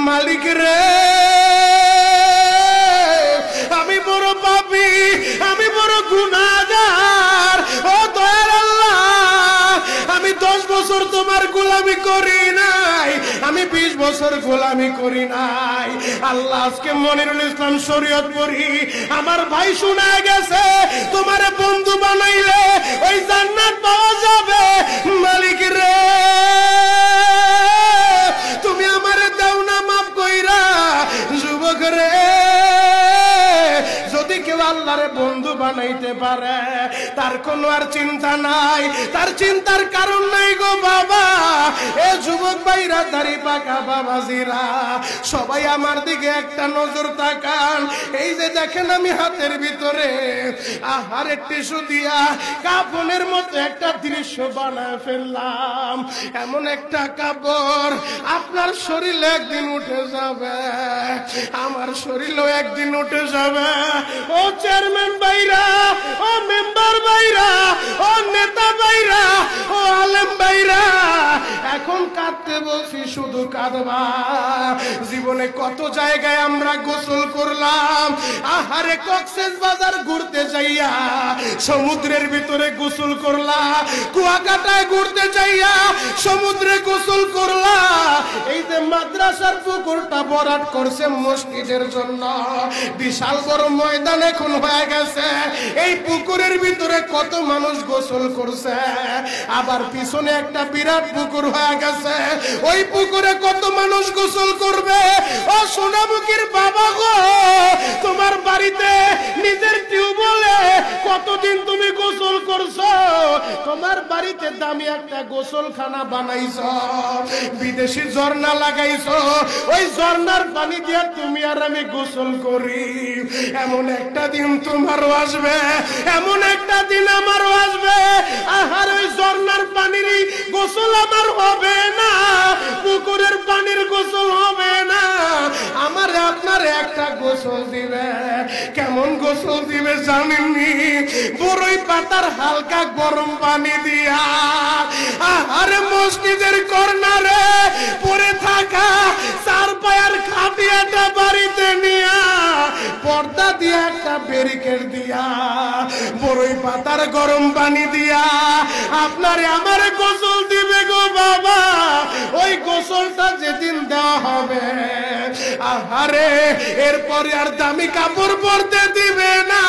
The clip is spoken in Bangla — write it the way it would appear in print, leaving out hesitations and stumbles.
মালিক রে, আমি বড় পাপী, আমি বড় গুনাহগার। ও দয়ার আল্লাহ, আমি 10 বছর তোমার গোলামি করি নাই, আমি 20 বছর গোলামি করি নাই। আল্লাহ, আজকে মনিরুল ইসলাম শরীয়তপুরী আমার ভাই শোনা গেছে তোমারে বন্ধু বানাইলে ওই জান্নাত পাওয়া যাবে। মালিক রে, তুমি আমারে দাও না মাফ কইরা। যুবক রে, যদি কেউ আল্লাহরে বন্ধু বানাইতে পারে তার কোনো আর চিন্তা নাই, তার চিন্তার কারণ নাই গো বাবা। এ যুবক ভাইরা, দাড়ি পাকা বাবাজিরা, সবাই আমার দিকে একটা নজর তাকান। এই যে দেখেন আমি হাতের ভিতরে আহারের টিস্যু দিয়া কাফনের মতো একটা দৃশ্য বানায় ফেললাম। এমন একটা কাপড় আপনার শরীরে একদিন উঠে যাবে, আমার শরীরেও একদিন উঠে যাবে। ও চেয়ারম্যান ভাইরা, ও মেম্বার ভাইরা, ও নেতা ভাইরা, ও আলেম ভাইরা, এখন কাঁদতে বলছি, শুধু কাঁদবা। জীবনে কত জায়গায় আমরা গোসল করলাম। আহারে, কক্সবাজার ঘুরতে যাইয়া সমুদ্রের ভিতরে গোসল করলা, কুয়াকাটায় ঘুরতে যাইয়া সমুদ্রে গোসল করলা। এই যে মাদ্রাসার পুকুরটা ভরাট করছে মসজিদের জন্য, বিশাল বড় ময়দান এখন হয়ে গেছে। এই পুকুরের ভিতরে কত মানুষ গোসল করছে, আবার পিছনে একটা বিরাট পুকুর হয়ে গেছে, ওই পুকুরে কত মানুষ গোসল করবে। ও সোনামুখীর বাবা গো, তোমার বাড়িতে নিজের টিউবওয়েলে কতদিন তুমি গোসল করছো? তোমার বাড়িতে দামি একটা গোসলখানা বানাইছো, বিদেশি ঝর্ণা লাগাইছো, ওই ঝর্ণার পানি দিয়ে তুমি আর আমি গোসল করি। এমন একটা দিন তোমারও আসবে, এমন একটা দিন আমারও আসবে। আহার, ওই ঝর্ণার পানির গোসল আমার হবে না, পুকুরের পানির গোসল হবে না, আমার আপনার একটা গোসল দিবে। কেমন গোসল দিবে জানেননি? বড়ই পাতার হালকা গরম পানি দিয়া, আরে মসজিদের কর্নারে পড়ে থাকা 4 পায়ার খাটিয়াটা বাড়িতে নিয়া পর্দা দিয়া একটা ব্যারিকেড দিয়া বড়ই পাতার গরম পানি দিয়া আপনারে আমারে গোসল দিবে গো বাবা। ওই গোসলটা যেদিন দেওয়া হবে, আহারে, এরপরে আর দামি কাপড় পরতে দিবে না।